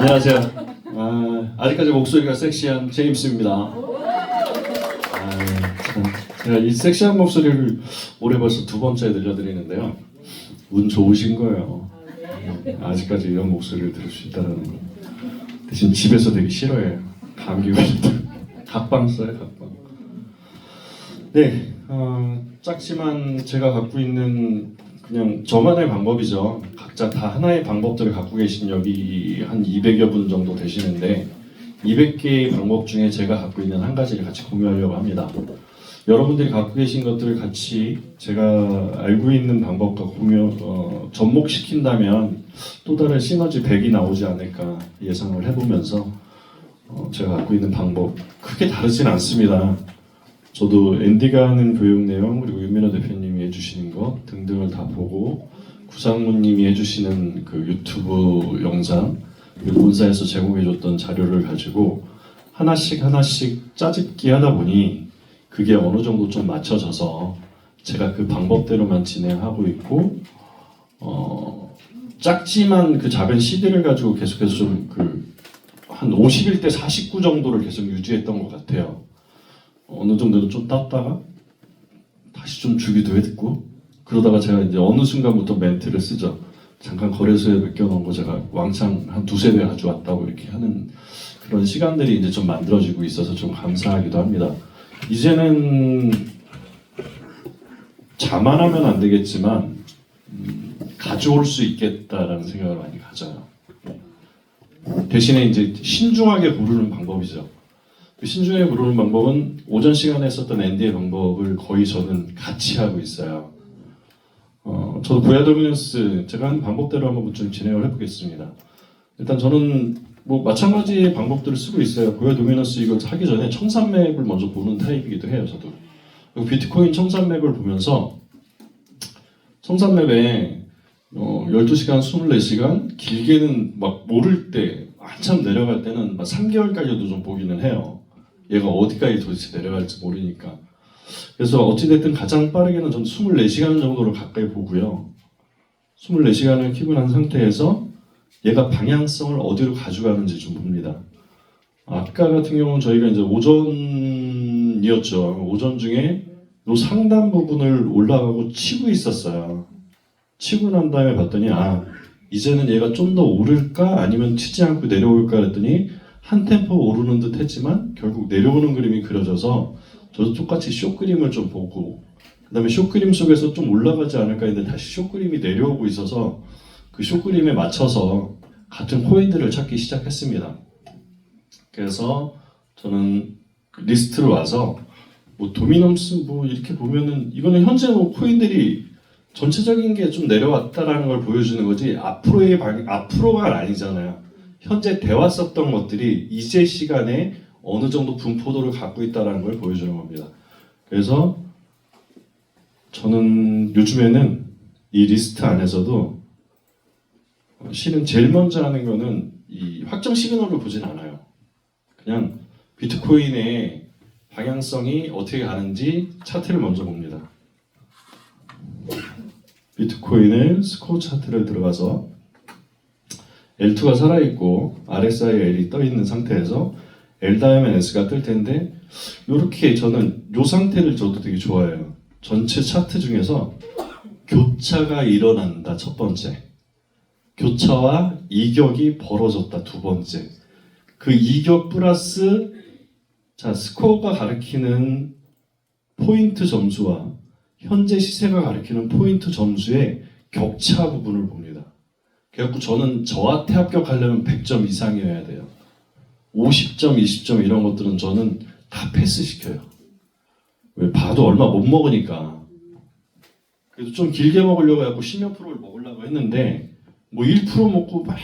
안녕하세요. 아직까지 목소리가 섹시한 제임스입니다. 제가 이 섹시한 목소리를 올해 벌써 두 번째 들려드리는데요. 운 좋으신 거예요. 아직까지 이런 목소리를 들을 수 있다는 거. 대신 집에서 되게 싫어해요. 감기 걸릴 때. 각방 써요, 각방. 네, 작지만 제가 갖고 있는 그냥 저만의 방법이죠. 각자 다 하나의 방법들을 갖고 계신 여기 한 200여 분 정도 되시는데 200개의 방법 중에 제가 갖고 있는 한 가지를 같이 공유하려고 합니다. 여러분들이 갖고 계신 것들을 같이 제가 알고 있는 방법과 접목시킨다면 또 다른 시너지 100이 나오지 않을까 예상을 해보면서 제가 갖고 있는 방법 크게 다르진 않습니다. 저도 앤디가 하는 교육 내용 그리고 윤민호 대표님이 해주시는 것 등등을 다 보고 구상무님이 해주시는 그 유튜브 영상 그리고 본사에서 제공해줬던 자료를 가지고 하나씩 짜집기 하다 보니 그게 어느 정도 좀 맞춰져서 제가 그 방법대로만 진행하고 있고 작지만 그 작은 CD를 가지고 계속해서 좀 한 51대 49 정도를 계속 유지했던 것 같아요. 어느 정도는 좀 땄다가 다시 좀 주기도 했고 그러다가 제가 이제 어느 순간부터 멘트를 쓰죠. 잠깐 거래소에 맡겨놓은 거 제가 왕창 한 두세 배 가져왔다고 이렇게 하는 그런 시간들이 이제 좀 만들어지고 있어서 좀 감사하기도 합니다. 이제는 자만하면 안 되겠지만 가져올 수 있겠다라는 생각을 많이 가져요. 대신에 이제 신중하게 고르는 방법이죠. 신중하게 고르는 방법은 오전 시간에 썼던 앤디의 방법을 거의 저는 같이 하고 있어요. 저도 고야 도미넌스 제가 한 방법대로 한번 좀 진행을 해보겠습니다. 일단 저는 뭐 마찬가지의 방법들을 쓰고 있어요. 고야 도미넌스 이걸 하기 전에 청산맥을 먼저 보는 타입이기도 해요. 저도 비트코인 청산맥을 보면서 청산맥에 12시간, 24시간 길게는 막 모를 때 한참 내려갈 때는 막 3개월까지도 좀 보기는 해요. 얘가 어디까지 도대체 내려갈지 모르니까. 그래서 어찌됐든 가장 빠르게는 전 24시간 정도를 가까이 보고요. 24시간을 킵을 한 상태에서 얘가 방향성을 어디로 가져가는지 좀 봅니다. 아까 같은 경우는 저희가 이제 오전이었죠. 오전 중에 요 상단 부분을 올라가고 치고 있었어요. 치고 난 다음에 봤더니 이제는 얘가 좀 더 오를까 아니면 치지 않고 내려올까 그랬더니 한 템포 오르는 듯 했지만 결국 내려오는 그림이 그려져서 저도 똑같이 쇼 그림을 좀 보고 그 다음에 쇼 그림 속에서 좀 올라가지 않을까 했는데 다시 쇼 그림이 내려오고 있어서 그 쇼 그림에 맞춰서 같은 코인들을 찾기 시작했습니다. 그래서 저는 리스트로 와서 뭐 도미넌스 뭐 이렇게 보면은 이거는 현재 뭐 코인들이 전체적인 게 좀 내려왔다라는 걸 보여주는 거지 앞으로가 아니잖아요. 현재 되어 왔었던 것들이 이제 시간에 어느 정도 분포도를 갖고 있다는 걸 보여주는 겁니다. 그래서 저는 요즘에는 이 리스트 안에서도 실은 제일 먼저 하는 거는 이 확정 시그널을 보진 않아요. 그냥 비트코인의 방향성이 어떻게 가는지 차트를 먼저 봅니다. 비트코인의 스코어 차트를 들어가서 L2가 살아있고 RSI L이 떠있는 상태에서 L 다음에 S가 뜰 텐데 이렇게 저는 이 상태를 저도 되게 좋아해요. 전체 차트 중에서 교차가 일어난다 첫 번째, 교차와 이격이 벌어졌다 두 번째, 그 이격 플러스 스코어가 가리키는 포인트 점수와 현재 시세가 가리키는 포인트 점수의 격차 부분을 봅니다. 그래갖고 저는 저한테 합격하려면 100점 이상이어야 돼요. 50점, 20점 이런 것들은 저는 다 패스시켜요. 왜 봐도 얼마 못 먹으니까. 그래서 좀 길게 먹으려고 해갖고 10몇 프로를 먹으려고 했는데 뭐 1% 먹고 막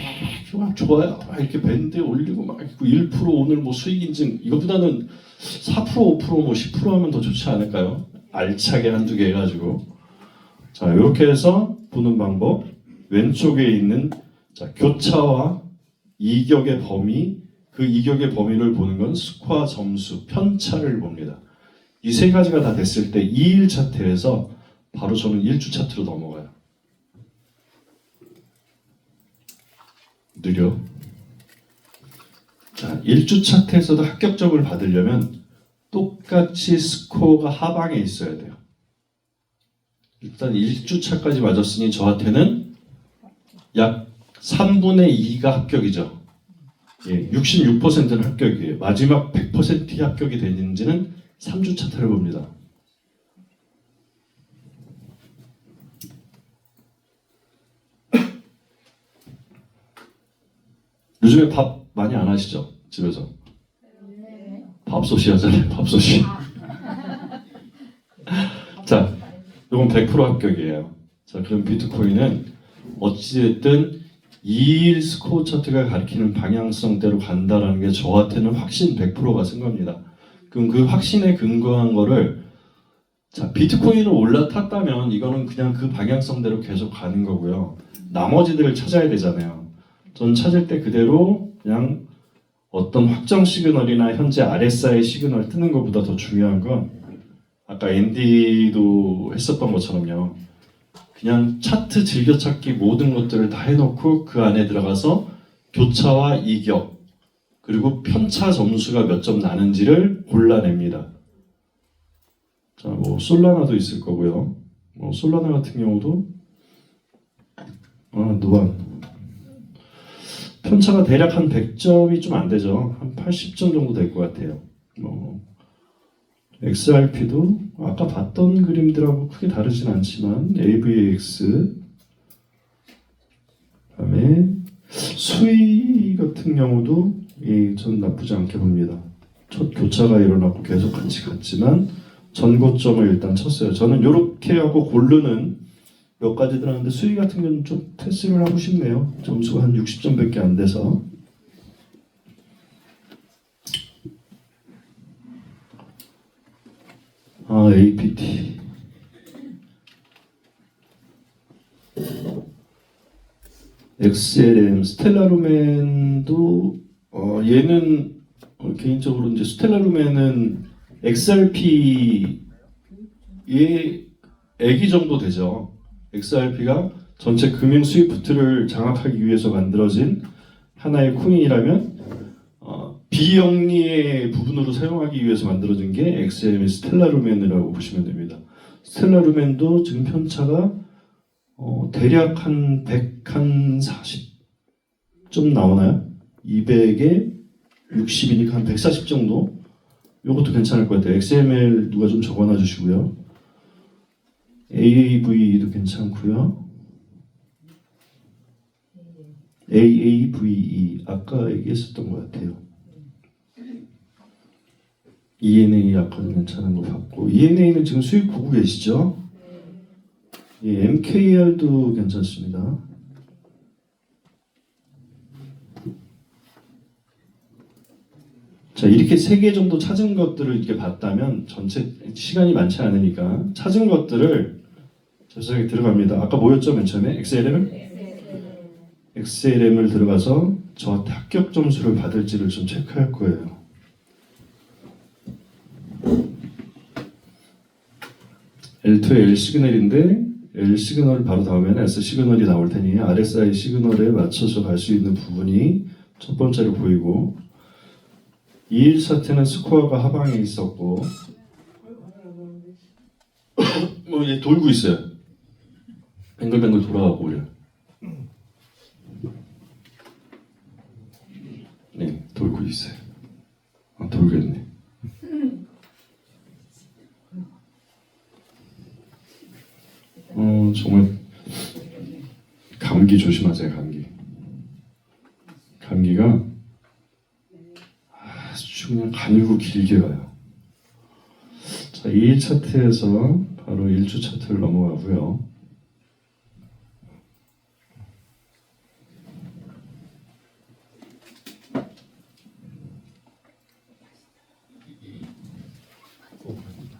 좋아요. 막 이렇게 밴드 올리고 막 1% 오늘 뭐 수익 인증 이것보다는 4%, 5%, 뭐 10% 하면 더 좋지 않을까요? 알차게 한두 개 해가지고 자 이렇게 해서 보는 방법 왼쪽에 있는 교차와 이격의 범위 그 이격의 범위를 보는 건 스코어 점수 편차를 봅니다. 이 세 가지가 다 됐을 때 2일 차트에서 바로 저는 1주 차트로 넘어가요. 느려 자, 1주 차트에서도 합격점을 받으려면 똑같이 스코어가 하방에 있어야 돼요. 일단 1주차까지 맞았으니 저한테는 약 3분의 2가 합격이죠. 예, 66%는 합격이에요. 마지막 100%이 합격이 되는지는 3주 차트를 봅니다. 요즘에 밥 많이 안 하시죠? 집에서? 밥솥이 하잖아요. 밥솥이. 자, 이건 100% 합격이에요. 자, 그럼 비트코인은 어찌됐든 2일 스코어 차트가 가리키는 방향성대로 간다라는 게 저한테는 확신 100%가 쓴 겁니다. 그럼 그 확신에 근거한 거를 자, 비트코인을 올라탔다면 이거는 그냥 그 방향성대로 계속 가는 거고요. 나머지들을 찾아야 되잖아요. 전 찾을 때 그대로 그냥 어떤 확정 시그널이나 현재 RSI 시그널 뜨는 것보다 더 중요한 건 아까 앤디도 했었던 것처럼요. 그냥 차트 즐겨찾기 모든 것들을 다 해놓고 그 안에 들어가서 교차와 이격 그리고 편차 점수가 몇 점 나는지를 골라냅니다. 자, 뭐 솔라나도 있을 거고요. 뭐 솔라나 같은 경우도 노안 편차가 대략 한 100점이 좀 안 되죠. 한 80점 정도 될 것 같아요. 뭐 XRP도 아까 봤던 그림들하고 크게 다르진 않지만 AVX 그다음에 수위 같은 경우도 전 나쁘지 않게 봅니다. 첫 교차가 일어났고 계속 같이 갔지만 전고점을 일단 쳤어요. 저는 이렇게 하고 고르는 몇 가지 들었는데 수위 같은 경우는 좀 패스를 하고 싶네요. 점수가 한 60점밖에 안 돼서. APT. XLM, 스텔라루멘도 얘는 개인적으로 이제 스텔라루멘은 XRP의 애기 정도 되죠. XRP가 전체 금융 스위프트를 장악하기 위해서 만들어진 하나의 코인이라면 비영리의 부분으로 사용하기 위해서 만들어진 게 XLM의 스텔라루멘이라고 보시면 됩니다. 스텔라루멘도 지금 편차가 대략 한 140점 나오나요? 200에 60이니까 한 140 정도? 이것도 괜찮을 것 같아요. XML 누가 좀 적어놔 주시고요. AAV도 괜찮고요. AAVE 아까 얘기했었던 것 같아요. ENA 아까도 괜찮은 거 봤고 ENA는 지금 수익 보고 계시죠? 예, MKR도 괜찮습니다. 자, 이렇게 3개 정도 찾은 것들을 이렇게 봤다면 전체 시간이 많지 않으니까 찾은 것들을 저쪽에 들어갑니다. 아까 뭐였죠? 맨 처음에 XLM을 들어가서 저한테 합격 점수를 받을지를 좀 체크할 거예요. L2의 L 시그널인데 L 시그널 바로 다음에는 S 시그널이 나올 테니 RSI 시그널에 맞춰서 갈 수 있는 부분이 첫 번째로 보이고 2일 차트는 스코어가 하방에 있었고 뭐 이제 돌고 있어요. 뱅글뱅글 돌아가고 그래요. 네, 돌고 있어요. 돌겠네. 정말 감기 조심하세요. 감기가 아주 그냥 가늘고 길게 가요. 자, 2일 차트에서 바로 1주 차트를 넘어가고요.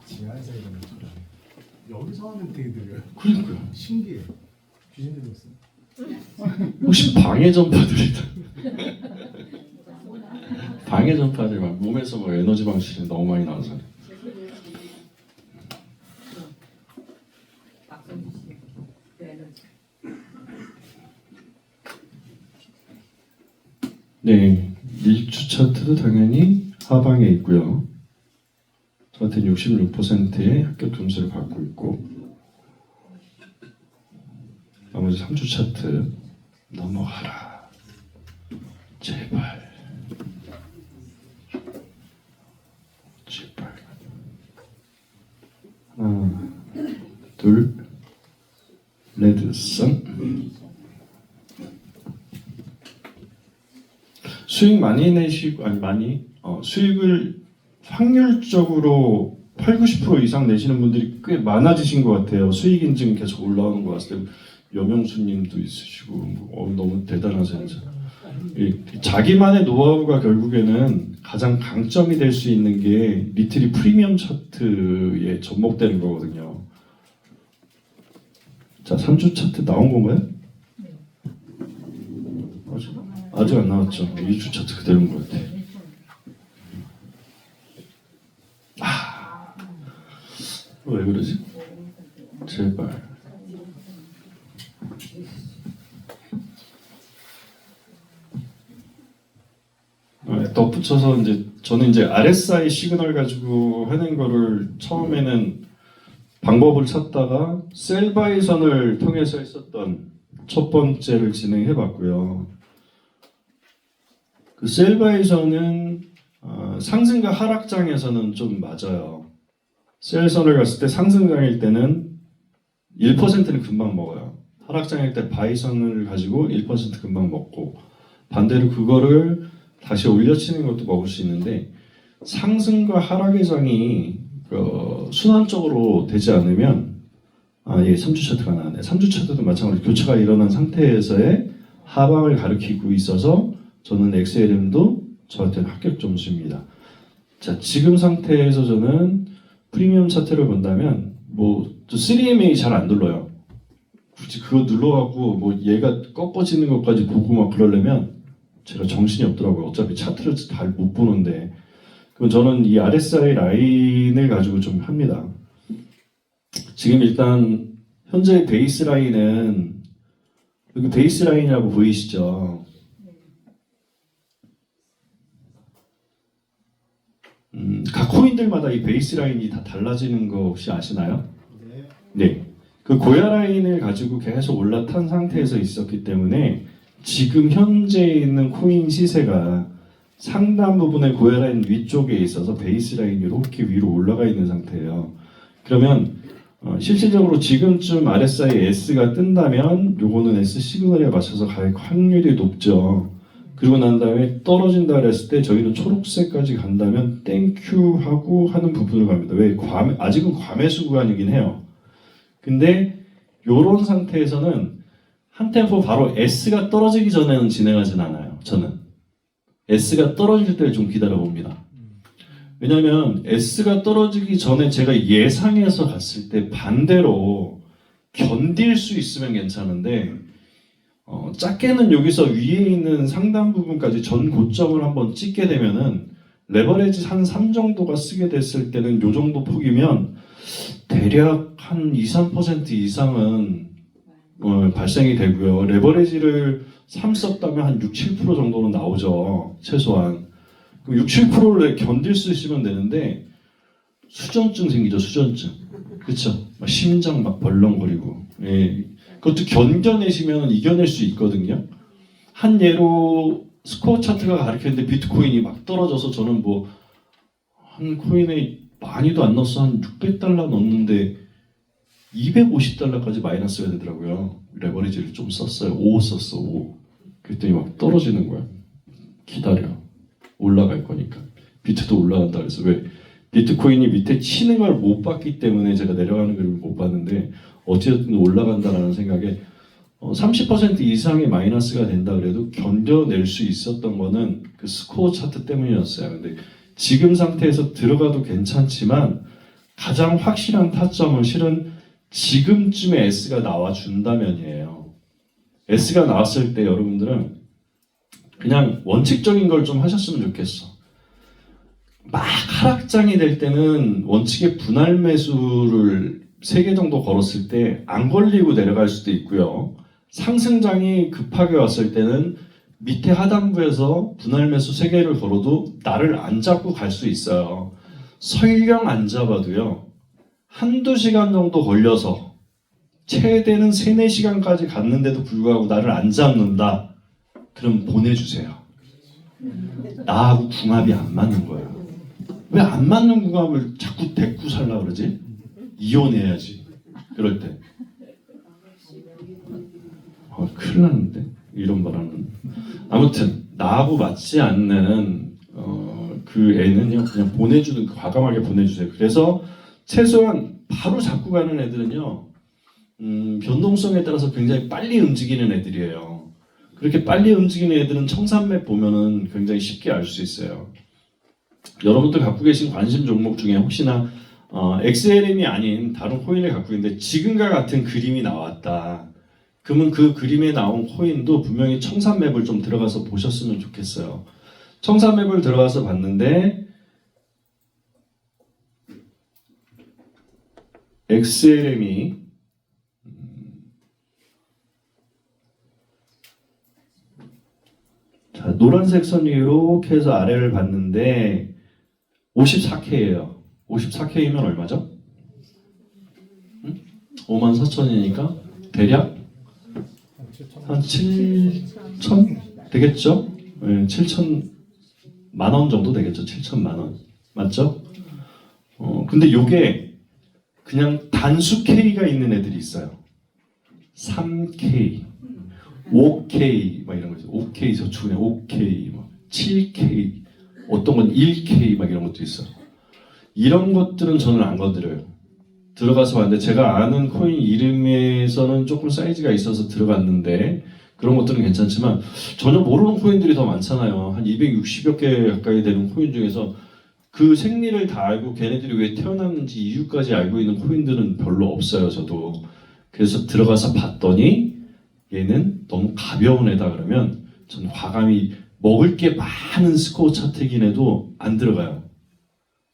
지하에서 이러는 소리. 여기서 하면 되게 느려요. 그러니까요. 신기해. 귀신 들렸어. 혹시 방해 전파들이 방해 전파들이 막 몸에서 뭐 에너지 방출이 너무 많이 나와서 네, 일주 차트도 당연히 하방에 있고요. 저한테는 66%의 합격 점수를 받고 있고, 나머지 3주 차트 넘어가라. 제발. 제발. 하나, 둘, 레드선. 수익 많이 내시고, 아니 많이 수익을 확률적으로 8, 90% 이상 내시는 분들이 꽤 많아지신 것 같아요. 수익 인증 계속 올라오는 것 같을 때 여명수님도 있으시고 너무 대단하세요. 진짜. 이 자기만의 노하우가 결국에는 가장 강점이 될 수 있는 게 리트리 프리미엄 차트에 접목되는 거거든요. 자, 3주 차트 나온 건가요? 아직 안 나왔죠. 2주 차트 그대로인 것 같아요. 왜 그러지? 제발. 덧붙여서 저는 RSI 시그널 가지고 하는 거를 처음에는 방법을 찾다가 셀바이선을 통해서 했었던 첫 번째를 진행해 봤고요. 그 셀바이선은 상승과 하락장에서는 좀 맞아요. 셀선을 갔을 때 상승장일 때는 1%는 금방 먹어요. 하락장일 때 바이선을 가지고 1% 금방 먹고, 반대로 그거를 다시 올려치는 것도 먹을 수 있는데, 상승과 하락의 장이 순환적으로 되지 않으면 3주 차트가 나왔네. 3주 차트도 마찬가지로 교차가 일어난 상태에서의 하방을 가리키고 있어서 저는 XLM도 저한테는 합격 점수입니다. 자, 지금 상태에서 저는 프리미엄 차트를 본다면 3MA 잘 안 눌러요. 굳이 그거 눌러갖고 얘가 꺾어지는 것까지 보고 막 그러려면 제가 정신이 없더라고요. 어차피 차트를 잘 못 보는데. 그럼 저는 이 RSI 라인을 가지고 좀 합니다. 지금 일단 현재 베이스 라인은 여기 베이스 라인이라고 보이시죠? 각 코인들마다 이 베이스 라인이 다 달라지는 거 혹시 아시나요? 네. 그 고야 라인을 가지고 계속 올라탄 상태에서 있었기 때문에 지금 현재 있는 코인 시세가 상단 부분의 고야 라인 위쪽에 있어서 베이스 라인이 이렇게 위로 올라가 있는 상태예요. 그러면 실질적으로 지금쯤 RSI S가 뜬다면 요거는 S 시그널에 맞춰서 갈 확률이 높죠. 그리고 난 다음에 떨어진다 그랬을 때 저희는 초록색까지 간다면 땡큐 하고 하는 부분을 갑니다. 왜? 아직은 과매수 구간이긴 해요. 근데 요런 상태에서는 한 템포 바로 S가 떨어지기 전에는 진행하진 않아요. 저는 S가 떨어질 때 좀 기다려 봅니다. 왜냐면 S가 떨어지기 전에 제가 예상해서 갔을 때 반대로 견딜 수 있으면 괜찮은데 작게는 여기서 위에 있는 상단 부분까지 전 고점을 한번 찍게 되면은 레버리지 한 3 정도가 쓰게 됐을 때는 요 정도 폭이면 대략 한 2, 3% 이상은 발생이 되고요. 레버리지를 3 썼다면 한 6, 7% 정도는 나오죠. 최소한. 그럼 6, 7%를 견딜 수 있으면 되는데 수전증 생기죠. 수전증. 그렇죠? 심장 막 벌렁거리고. 예. 그것도 견뎌내시면 이겨낼 수 있거든요. 한 예로 스코어 차트가 가르쳤는데 비트코인이 막 떨어져서 저는 한 코인에 많이도 안 넣었어. 한 600달러 넣었는데 250달러까지 마이너스가 되더라고요. 레버리지를 좀 썼어요. 5 썼어. 5. 그랬더니 막 떨어지는 거야. 기다려. 올라갈 거니까. 비트도 올라간다 그래서 왜? 비트코인이 밑에 치는 걸 못 봤기 때문에 제가 내려가는 걸 못 봤는데 어쨌든 올라간다라는 생각에 30% 이상의 마이너스가 된다 그래도 견뎌낼 수 있었던 거는 그 스코어 차트 때문이었어요. 근데 지금 상태에서 들어가도 괜찮지만 가장 확실한 타점은 실은 지금쯤에 S가 나와준다면이에요. S가 나왔을 때 여러분들은 그냥 원칙적인 걸 좀 하셨으면 좋겠어. 막 하락장이 될 때는 원칙의 분할 매수를 3개 정도 걸었을 때 안 걸리고 내려갈 수도 있고요. 상승장이 급하게 왔을 때는 밑에 하단부에서 분할 매수 3개를 걸어도 나를 안 잡고 갈 수 있어요. 설령 안 잡아도요. 한두 시간 정도 걸려서 최대는 3, 4시간까지 갔는데도 불구하고 나를 안 잡는다. 그럼 보내주세요. 나하고 궁합이 안 맞는 거예요. 왜 안 맞는 궁합을 자꾸 데리고 살라 그러지? 이혼해야지. 그럴 때. 큰일 났는데 이런 바람은. 아무튼 나하고 맞지 않는 그 애는요 그냥 보내주는 과감하게 보내주세요. 그래서 최소한 바로 잡고 가는 애들은요 변동성에 따라서 굉장히 빨리 움직이는 애들이에요. 그렇게 빨리 움직이는 애들은 청산맵 보면은 굉장히 쉽게 알 수 있어요. 여러분들 갖고 계신 관심 종목 중에 혹시나 XLM이 아닌 다른 코인을 갖고 있는데 지금과 같은 그림이 나왔다. 그러면 그 그림에 나온 코인도 분명히 청산맵을 좀 들어가서 보셨으면 좋겠어요. 청산맵을 들어가서 봤는데 XLM이 자, 노란색 선이 이렇게 해서 아래를 봤는데 54K예요. 54K면 얼마죠? 54,000이니까 대략 한 7천 되겠죠? 네, 7천만 원 정도 되겠죠? 7천만 원 맞죠? 근데 요게 그냥 단수 K가 있는 애들이 있어요. 3K, 5K 막 이런 거죠. 5K 저축은행 5K, 7K, 어떤 건 1K 막 이런 것도 있어. 이런 것들은 저는 안 건드려요. 들어가서 봤는데 제가 아는 코인 이름에서는 조금 사이즈가 있어서 들어갔는데 그런 것들은 괜찮지만 전혀 모르는 코인들이 더 많잖아요. 한 260여 개 가까이 되는 코인 중에서 그 생리를 다 알고 걔네들이 왜 태어났는지 이유까지 알고 있는 코인들은 별로 없어요. 저도. 그래서 들어가서 봤더니 얘는 너무 가벼운 애다 그러면 저는 과감히 먹을 게 많은 스코어 차트이긴 해도 안 들어가요.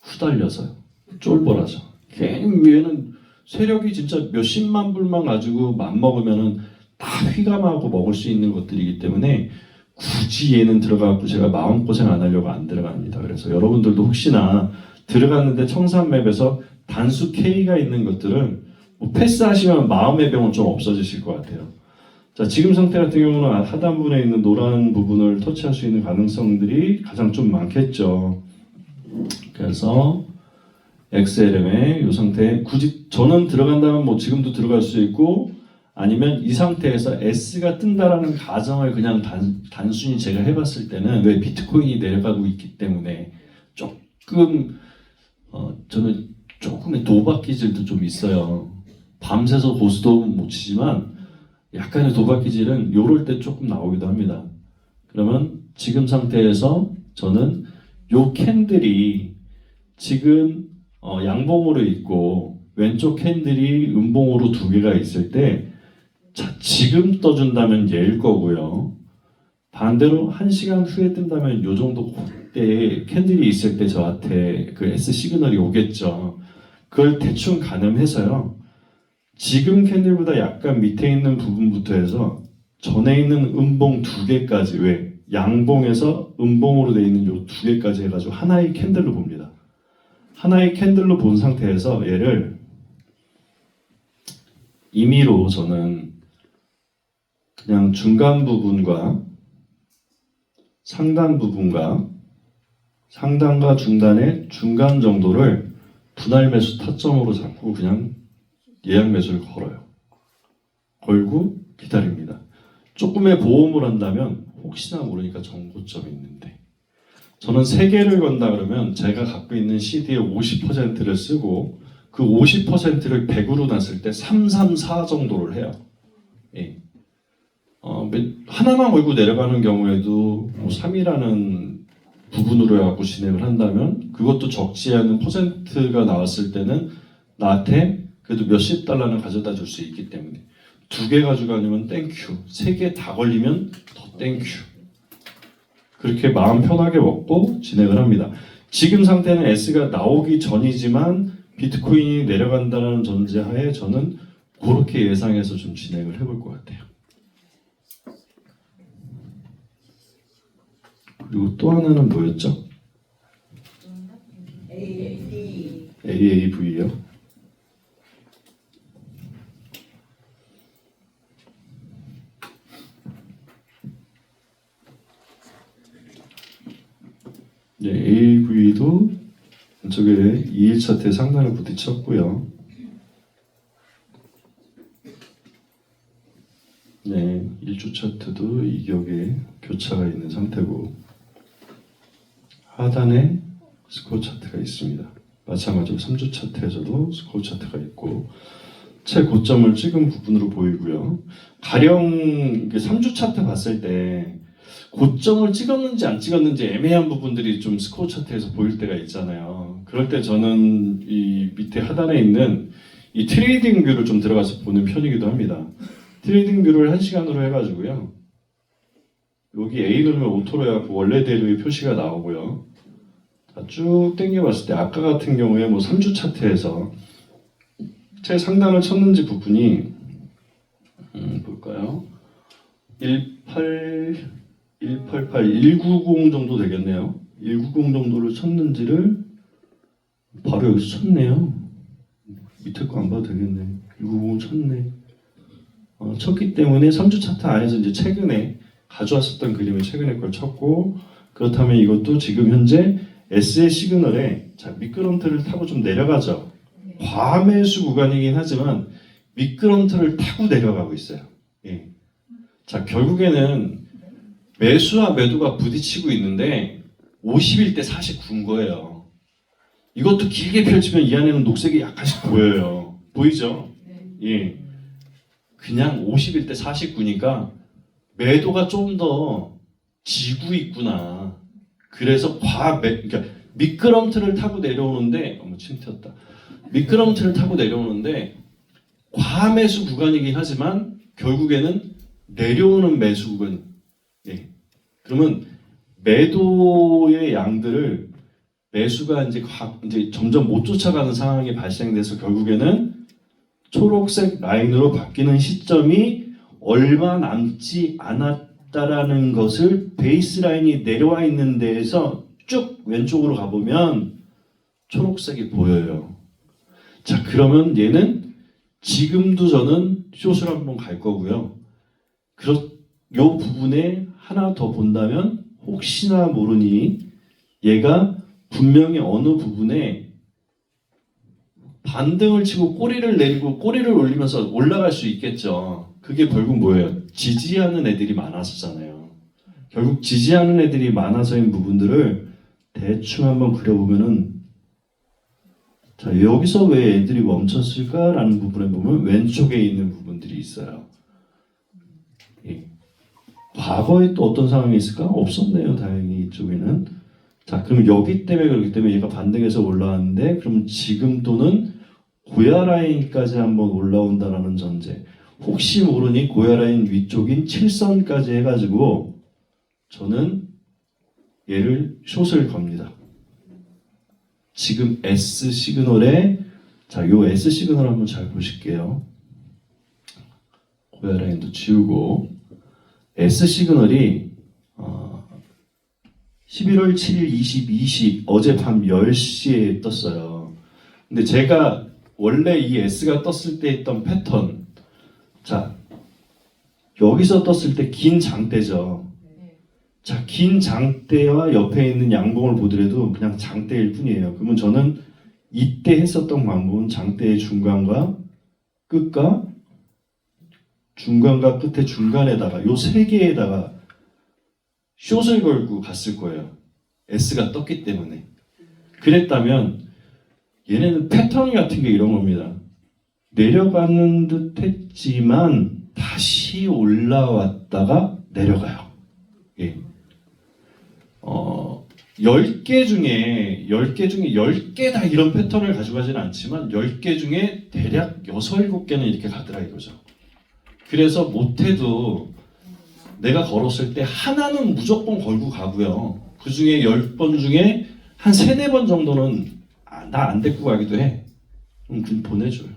후달려서요. 쫄보라서. 괜히 얘는 세력이 진짜 몇십만 불만 가지고 맘먹으면은 다 휘감하고 먹을 수 있는 것들이기 때문에 굳이 얘는 들어가고 제가 마음고생 안 하려고 안 들어갑니다. 그래서 여러분들도 혹시나 들어갔는데 청산맵에서 단수 K가 있는 것들은 뭐 패스하시면 마음의 병은 좀 없어지실 것 같아요. 자, 지금 상태 같은 경우는 하단부에 있는 노란 부분을 터치할 수 있는 가능성들이 가장 좀 많겠죠. 그래서 XLM의 이 상태 굳이 저는 들어간다면 뭐 지금도 들어갈 수 있고 아니면 이 상태에서 S가 뜬다라는 가정을 그냥 단순히 제가 해봤을 때는 왜 비트코인이 내려가고 있기 때문에 조금 저는 조금의 도박 기질도 좀 있어요. 밤새서 고스톱은 못 치지만 약간의 도박 기질은 요럴 때 조금 나오기도 합니다. 그러면 지금 상태에서 저는 요 캔들이 지금 양봉으로 있고 왼쪽 캔들이 음봉으로 2개가 있을 때 자, 지금 떠준다면 얘일 거고요. 반대로 1시간 후에 뜬다면 요 정도 때에 캔들이 있을 때 저한테 그 S 시그널이 오겠죠. 그걸 대충 가늠해서요. 지금 캔들보다 약간 밑에 있는 부분부터 해서 전에 있는 음봉 2개까지 왜 양봉에서 음봉으로 되어 있는 요 2개까지 해가지고 하나의 캔들로 봅니다. 하나의 캔들로 본 상태에서 얘를 임의로 저는 그냥 중간 부분과 상단 부분과 상단과 중단의 중간 정도를 분할 매수 타점으로 잡고 그냥 예약 매수를 걸어요. 걸고 기다립니다. 조금의 보험을 한다면 혹시나 모르니까 정고점이 있는데 저는 3개를 건다 그러면 제가 갖고 있는 CD의 50%를 쓰고 그 50%를 100으로 놨을 때 334 정도를 해요. 예. 하나만 걸고 내려가는 경우에도 뭐 3이라는 부분으로 해갖고 진행을 한다면 그것도 적지 않은 퍼센트가 나왔을 때는 나한테 그래도 몇십 달러는 가져다 줄 수 있기 때문에 2개 가져가려면 땡큐, 3개 다 걸리면 더 땡큐. 그렇게 마음 편하게 먹고 진행을 합니다. 지금 상태는 S가 나오기 전이지만 비트코인이 내려간다는 전제하에 저는 그렇게 예상해서 좀 진행을 해볼 것 같아요. 그리고 또 하나는 뭐였죠? AAV요. 네, AAV도 이쪽에 2일 차트에 상단을 부딪혔고요. 네, 1주 차트도 이격에 교차가 있는 상태고 하단에 스코어 차트가 있습니다. 마찬가지로 3주 차트에서도 스코어 차트가 있고 최고점을 찍은 부분으로 보이고요. 가령 이게 3주 차트 봤을 때 고점을 찍었는지 안 찍었는지 애매한 부분들이 좀 스코어 차트에서 보일 때가 있잖아요. 그럴 때 저는 이 밑에 하단에 있는 이 트레이딩 뷰를 좀 들어가서 보는 편이기도 합니다. 트레이딩 뷰를 1시간으로 해가지고요. 여기 A 누르면 오토로 해갖고 원래 대로의 표시가 나오고요. 자, 쭉 당겨봤을 때 아까 같은 경우에 뭐 3주 차트에서 최상단을 쳤는지 부분이 볼까요? 188, 190 정도 되겠네요. 190 정도를 쳤는지를 바로 여기서 쳤네요. 밑에 거 안 봐도 되겠네. 190 쳤네. 쳤기 때문에 3주 차트 안에서 이제 최근에 가져왔었던 그림을 최근에 걸 쳤고 그렇다면 이것도 지금 현재 S의 시그널에 자, 미끄럼틀을 타고 좀 내려가죠. 과매수 구간이긴 하지만 미끄럼틀을 타고 내려가고 있어요. 예. 자, 결국에는 매수와 매도가 부딪히고 있는데 51대 49인 거예요. 이것도 길게 펼치면 이 안에는 녹색이 약간씩 보여요. 보이죠? 예. 그냥 51대 49니까 매도가 좀 더 지고 있구나. 그래서 그러니까 미끄럼틀을 타고 내려오는데 침 튀었다. 미끄럼틀을 타고 내려오는데 과매수 구간이긴 하지만 결국에는 내려오는 매수 구간. 예. 그러면 매도의 양들을 매수가 이제 점점 못 쫓아가는 상황이 발생돼서 결국에는 초록색 라인으로 바뀌는 시점이 얼마 남지 않았다라는 것을 베이스 라인이 내려와 있는 데에서 쭉 왼쪽으로 가보면 초록색이 보여요. 자, 그러면 얘는 지금도 저는 숏을 한번 갈 거고요. 요 부분에 하나 더 본다면 혹시나 모르니 얘가 분명히 어느 부분에 반등을 치고 꼬리를 내리고 꼬리를 올리면서 올라갈 수 있겠죠. 그게 결국 뭐예요? 지지하는 애들이 많아서잖아요. 결국 지지하는 애들이 많아서인 부분들을 대충 한번 그려보면은 자, 여기서 왜 애들이 멈췄을까라는 부분에 보면 왼쪽에 있는 부분들이 있어요. 예. 과거에 또 어떤 상황이 있을까? 없었네요. 다행히 이쪽에는. 자, 그럼 여기 때문에 그렇기 때문에 얘가 반등해서 올라왔는데 그럼 지금 또는 고야 라인까지 한번 올라온다라는 전제. 혹시 모르니 고야 라인 위쪽인 7선까지 해가지고 저는 얘를 숏을 겁니다. 지금 S 시그널에 자, 요 S 시그널 한번 잘 보실게요. 고야 라인도 지우고 S 시그널이 11월 7일 22시 어젯밤 10시에 떴어요. 근데 제가 원래 이 S가 떴을 때 있던 패턴 자, 여기서 떴을 때 긴 장대죠. 자, 긴 장대와 옆에 있는 양봉을 보더라도 그냥 장대일 뿐이에요. 그러면 저는 이때 했었던 방법은 장대의 중간과 끝과 중간과 끝의 중간에다가 요 세 개에다가 숏을 걸고 갔을 거예요. S가 떴기 때문에. 그랬다면 얘네는 패턴 같은 게 이런 겁니다. 내려가는 듯 했지만 다시 올라왔다가 내려가요. 예. 10개 중에 10개 다 이런 패턴을 가지고 가지는 않지만 10개 중에 대략 6, 7개는 이렇게 가더라 이거죠. 그래서 못해도 내가 걸었을 때 하나는 무조건 걸고 가고요. 그 중에 10번 중에 한 3, 4번 정도는 나 안 데리고 가기도 해. 그럼 보내줘요.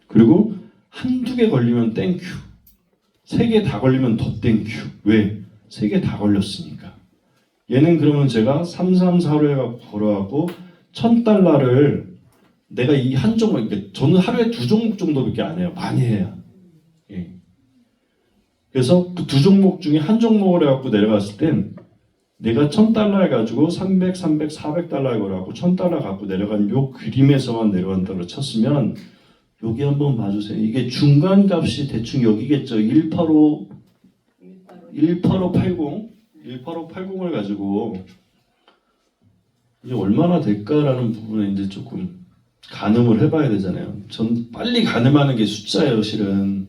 그리고 한두 개 걸리면 땡큐. 3개 다 걸리면 더 땡큐. 왜? 3개 다 걸렸으니까. 얘는 그러면 제가 334로 해갖고 걸어갖고 $1,000를 내가 이 한 종목, 그러니까 저는 하루에 2종목 정도밖에 안 해요. 많이 해야. 예. 그래서 그 2종목 중에 한 종목을 해갖고 내려갔을 땐 내가 $1,000 해가지고 300, 400달러에 걸어갖고 $1,000 갖고 내려간 요 그림에서만 내려간다고 쳤으면 여기 한번 봐주세요. 이게 중간 값이 대충 여기겠죠. 18580을 가지고 이게 얼마나 될까라는 부분에 이제 조금 가늠을 해봐야 되잖아요. 전 빨리 가늠하는 게 숫자예요, 실은.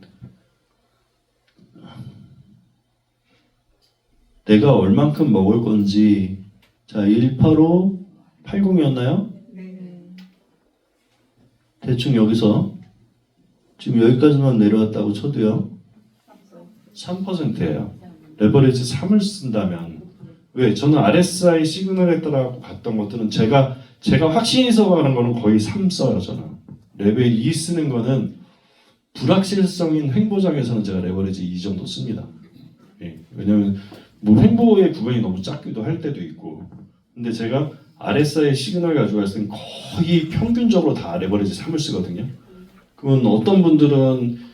내가 얼만큼 먹을 건지. 자, 18580이었나요? 네. 대충 여기서 지금 여기까지만 내려왔다고 쳐도요. 3%예요. 레버리지 3을 쓴다면 왜? 저는 RSI 시그널에 따라 갔던 것들은 제가 확신해서 가는 거는 거의 3 써요. 저는 레벨 2 쓰는 거는 불확실성인 횡보장에서는 제가 레버리지 2 정도 씁니다. 예, 왜냐면 뭐 횡보의 구간이 너무 작기도 할 때도 있고, 근데 제가 RSI 시그널 가지고 갔을 땐 거의 평균적으로 다 레버리지 3을 쓰거든요. 그건 어떤 분들은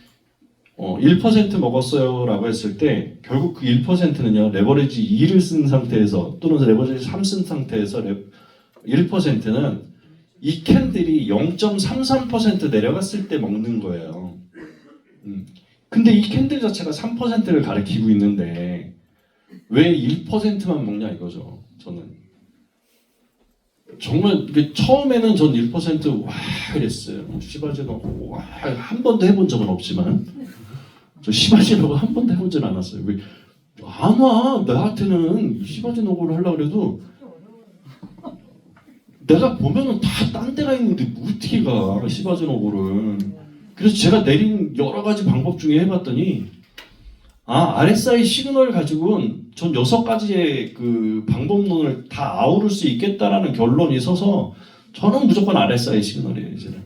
1% 먹었어요 라고 했을 때 결국 그 1%는요 레버리지 2를 쓴 상태에서 또는 레버리지 3 쓴 상태에서 1%는 이 캔들이 0.33% 내려갔을 때 먹는 거예요. 근데 이 캔들 자체가 3%를 가리키고 있는데 왜 1%만 먹냐 이거죠. 저는 정말 처음에는 전 1%와 이랬어요. 시바지노 와한 번도 해본 적은 없지만 저 시바지노고 한 번도 해보진 않았어요. 왜 안 와? 나한테는 시바지노고를 하려고 그래도 내가 보면은 다 딴 데가 있는데 어떻게 가 시바지노고를. 그래서 제가 내린 여러 가지 방법 중에 해봤더니 RSI 시그널 가지고는 전 6가지의 그 방법론을 다 아우를 수 있겠다라는 결론이 서서 저는 무조건 RSI 시그널이에요. 이제는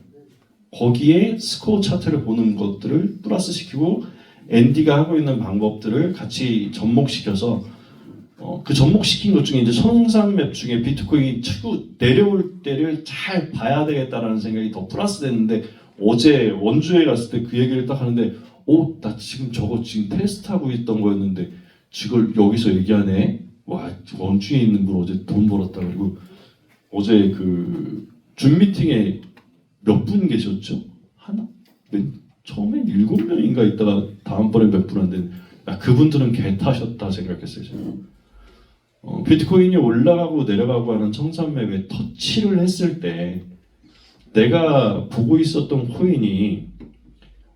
거기에 스코어 차트를 보는 것들을 플러스 시키고 앤디가 하고 있는 방법들을 같이 접목시켜서 그 접목시킨 것 중에 이제 선상맵 중에 비트코인이 치고 내려올 때를 잘 봐야 되겠다라는 생각이 더 플러스 됐는데 어제 원주에 갔을 때 그 얘기를 딱 하는데 나 지금 저거 지금 테스트하고 있던 거였는데 지금 여기서 얘기하네. 와, 원주에 있는 분 어제 돈 벌었다. 그리고 어제 그 줌 미팅에 몇 분 계셨죠? 하나? 처음엔 7명인가 있다가 다음번에 몇 분 안 되는. 그분들은 개 타셨다 생각했어요. 제가. 비트코인이 올라가고 내려가고 하는 청산맵에 터치를 했을 때 내가 보고 있었던 코인이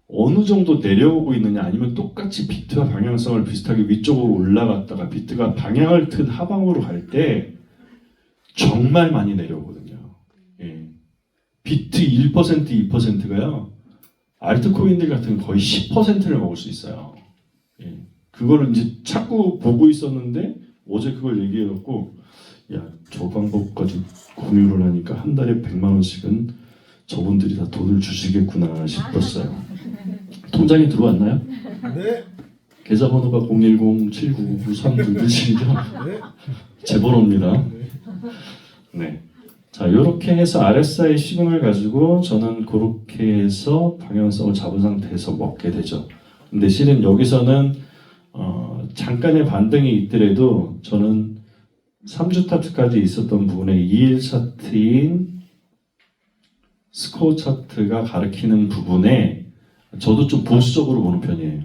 어느 정도 내려오고 있느냐 아니면 똑같이 비트와 방향성을 비슷하게 위쪽으로 올라갔다가 비트가 방향을 튼 하방으로 갈 때 정말 많이 내려오거든요. 예. 비트 1%, 2%가요. 알트코인들 같은 거의 10%를 먹을 수 있어요. 예. 그거를 이제 자꾸 보고 있었는데 어제 그걸 얘기해갖고 저 방법까지 공유를 하니까 한 달에 100만 원씩은 저분들이 다 돈을 주시겠구나 싶었어요. 통장에 들어왔나요? 네. 계좌번호가 010-7993-227이죠? 네. 제 번호입니다. 네. 자, 이렇게 해서 RSI 시그널 가지고 저는 그렇게 해서 방향성을 잡은 상태에서 먹게 되죠. 근데 실은 여기서는 잠깐의 반등이 있더라도 저는 3주 차트까지 있었던 부분에 2일 차트인 스코어 차트가 가리키는 부분에 저도 좀 보수적으로 보는 편이에요.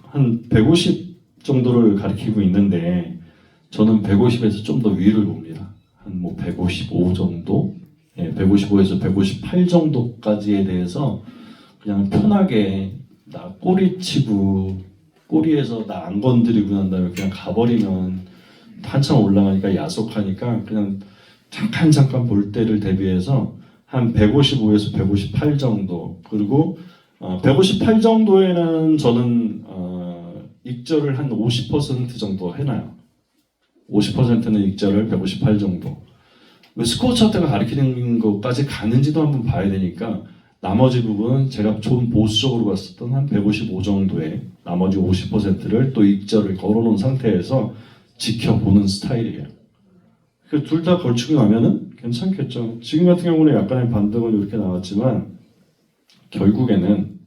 한 150 정도를 가리키고 있는데 저는 150에서 좀 더 위를 봅니다. 한 155 정도, 155에서 158 정도까지에 대해서 그냥 편하게 나 꼬리치고 꼬리에서 나 안 건드리고 난 다음에 그냥 가버리면 한참 올라가니까 야속하니까 그냥 잠깐 볼 때를 대비해서 한 155에서 158 정도, 그리고 158 정도에는 저는 익절을 한 50% 정도 해놔요. 50%는 익절을 158 정도. 스코어 차트가 가리키는 것까지 가는지도 한번 봐야 되니까 나머지 부분은 제가 좀 보수적으로 봤었던 한 155 정도에 나머지 50%를 또 익절을 걸어놓은 상태에서 지켜보는 스타일이에요. 둘 다 걸치고 나면은 괜찮겠죠. 지금 같은 경우는 약간의 반등은 이렇게 나왔지만 결국에는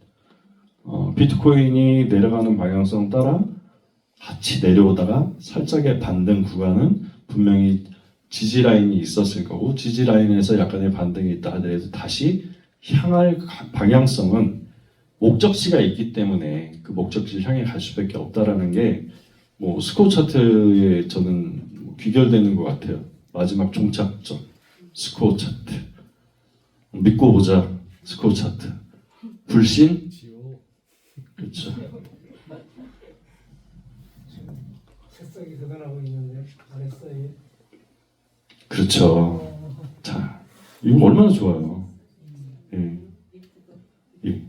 비트코인이 내려가는 방향성 따라 같이 내려오다가 살짝의 반등 구간은 분명히 지지 라인이 있었을 거고, 지지 라인에서 약간의 반등이 있다 하더라도 다시 향할 방향성은 목적지가 있기 때문에 그 목적지를 향해 갈 수밖에 없다라는 게 뭐 스코어 차트에 저는 귀결되는 것 같아요. 마지막 종착점 스코어 차트, 믿고 보자 스코어 차트, 불신, 지오. 그렇죠. 색상이 드러나고 있는데 RSI 그렇죠. 자, 이거 얼마나 좋아요. 예. 예.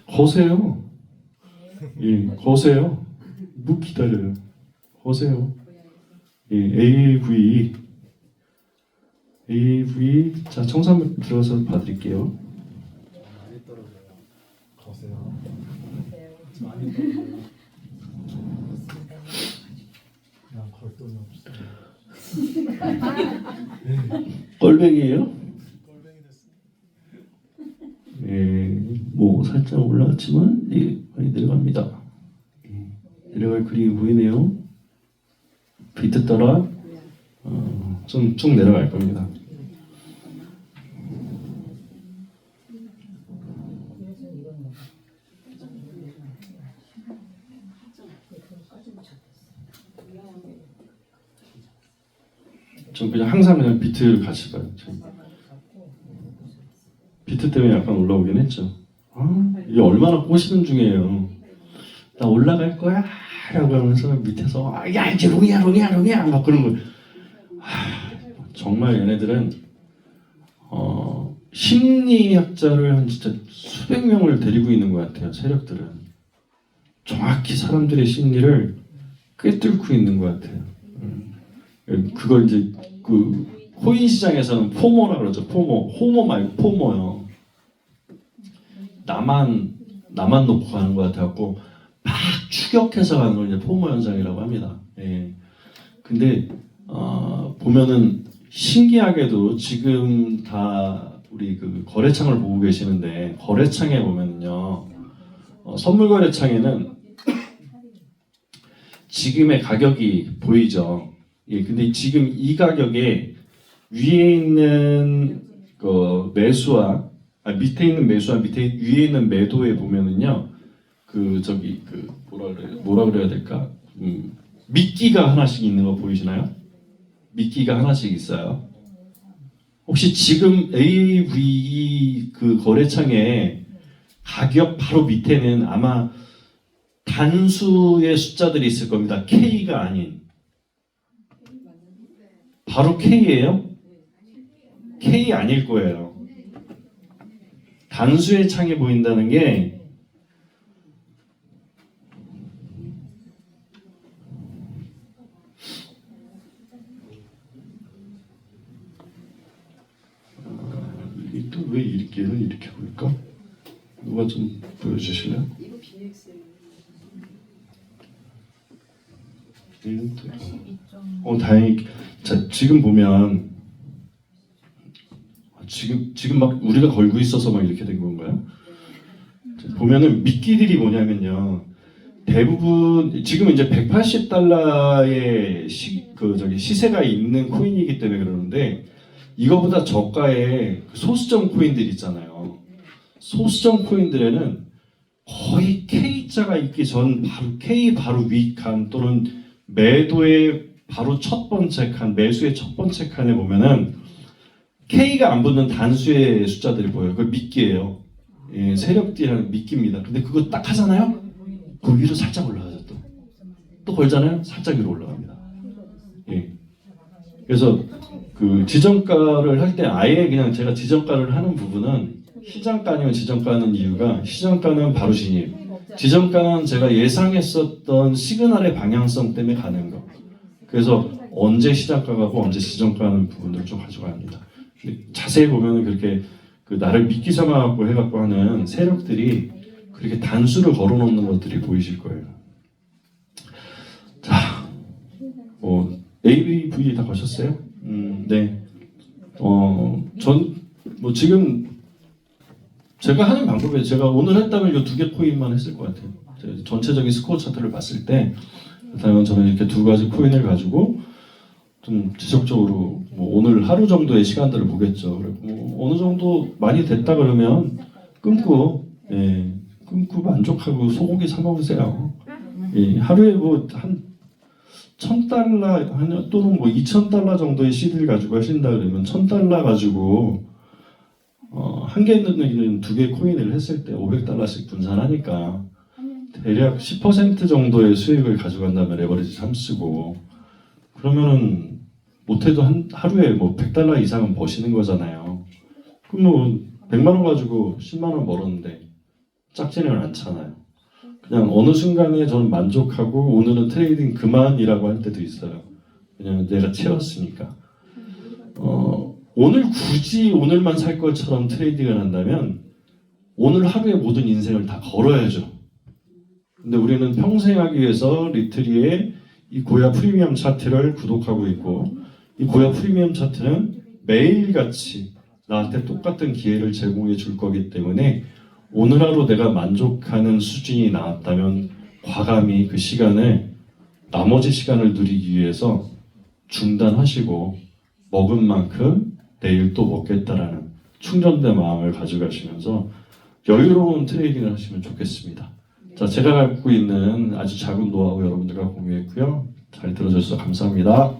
거세요. 예, 거세요. 뭐 기다려요. 거세요. 예, AV. 자, 청산 들어서 봐드릴게요. 많이 떨어져요. 거세요. 많이 떨어져요. 그냥 걸 돈이 없어요. 꼴뱅이에요? 꼴뱅이 됐어. 예, 뭐 살짝 올라왔지만 예, 많이 내려갑니다. 내려갈 그림이 보이네요. 비트 따라 좀 쭉 내려갈 겁니다. 좀 그냥 항상 그냥 비트를 같이 봐요. 비트 때문에 약간 올라오긴 했죠. 이게 얼마나 꼬시는 중이에요. 나 올라갈 거야 라고 하면서 밑에서 야 이제 롱이야 막 그런 거. 정말 얘네들은 심리학자를 한 진짜 수백 명을 데리고 있는 것 같아요. 세력들은 정확히 사람들의 심리를 꿰뚫고 있는 것 같아요. 그걸 이제 그 코인 시장에서는 포모라 그러죠. 호모 말고 포모요. 나만 놓고 가는 것 같아갖고 막 추격해서 가는 걸 이제 포모 현상이라고 합니다. 예. 근데 보면은 신기하게도 지금 다 우리 그 거래창을 보고 계시는데 거래창에 보면요 선물 거래창에는 지금의 가격이 보이죠. 예, 근데 지금 이 가격에 위에 있는 그 매수와 밑에 있는 매수와 위에 있는 매도에 보면은요 그 뭐라 그래야 될까? 미끼가 하나씩 있는 거 보이시나요? 미끼가 하나씩 있어요. 혹시 지금 AV 그 거래창에 가격 바로 밑에는 아마 단수의 숫자들이 있을 겁니다. K가 아닌. 바로 K예요? K 아닐 거예요. 단수의 창에 보인다는 게 또 왜 이렇게 보일까? 누가 좀 보여주실래요? 다행히 자 지금 보면 지금 막 우리가 걸고 있어서 막 이렇게 된 건가요? 자, 보면은 미끼들이 뭐냐면요 대부분 지금 이제 180달러의 시세가 있는 코인이기 때문에 그러는데 이거보다 저가의 소수점 코인들 있잖아요. 소수점 코인들에는 거의 K자가 있기 전 바로 K 바로 윗칸 또는 매도의 바로 첫 번째 칸, 매수의 첫 번째 칸에 보면은 K가 안 붙는 단수의 숫자들이 보여요. 그거 미끼예요. 예, 세력들이라는 미끼입니다. 근데 그거 딱 하잖아요? 그 위로 살짝 올라가죠 또. 또 걸잖아요? 살짝 위로 올라갑니다. 예. 그래서 그 지정가를 할 때 아예 그냥 제가 지정가를 하는 부분은 시장가 아니면 지정가 하는 이유가 시장가는 바로 진입, 지정가는 제가 예상했었던 시그널의 방향성 때문에 가는 거. 그래서 언제 시장가 가고 언제 지정가 하는 부분들을 좀 가져갑니다. 자세히 보면은 그렇게 그 나를 미끼 삼아갖고 해갖고 하는 세력들이 그렇게 단수를 걸어놓는 것들이 보이실 거예요. 자, ABV 다 거셨어요? 네. 전 뭐 지금 제가 하는 방법에 제가 오늘 했다면 이 두 개 코인만 했을 것 같아요. 제가 전체적인 스코어 차트를 봤을 때 일단은 저는 이렇게 두 가지 코인을 가지고 좀 지속적으로 뭐 오늘 하루 정도의 시간들을 보겠죠. 그리고 뭐 어느 정도 많이 됐다 그러면 끊고 끊고 만족하고 소고기 사 먹으세요. 하루에 뭐 한 $1,000 또는 뭐 $2,000 정도의 CD를 가지고 하신다 그러면 $1,000 가지고 한 개는 두 개 코인을 했을 때 $500씩 분산하니까 대략 10% 정도의 수익을 가져간다면 레버리지 3 쓰고 그러면은 못해도 하루에 뭐 $100 이상은 버시는 거잖아요. 그럼 뭐 100만 원 가지고 10만 원 벌었는데 작지는 않잖아요. 그냥 어느 순간에 저는 만족하고 오늘은 트레이딩 그만이라고 할 때도 있어요. 왜냐면 내가 채웠으니까. 오늘 굳이 오늘만 살 것처럼 트레이딩을 한다면 오늘 하루의 모든 인생을 다 걸어야죠. 근데 우리는 평생 하기 위해서 리트리의 이 고야 프리미엄 차트를 구독하고 있고 이 고야 프리미엄 차트는 매일같이 나한테 똑같은 기회를 제공해 줄 거기 때문에 오늘 하루 내가 만족하는 수준이 나왔다면 과감히 그 시간을 나머지 시간을 누리기 위해서 중단하시고 먹은 만큼 내일 또 먹겠다라는 충전된 마음을 가져가시면서 여유로운 트레이딩을 하시면 좋겠습니다. 자, 제가 갖고 있는 아주 작은 노하우 여러분들과 공유했고요. 잘 들어주셔서 감사합니다.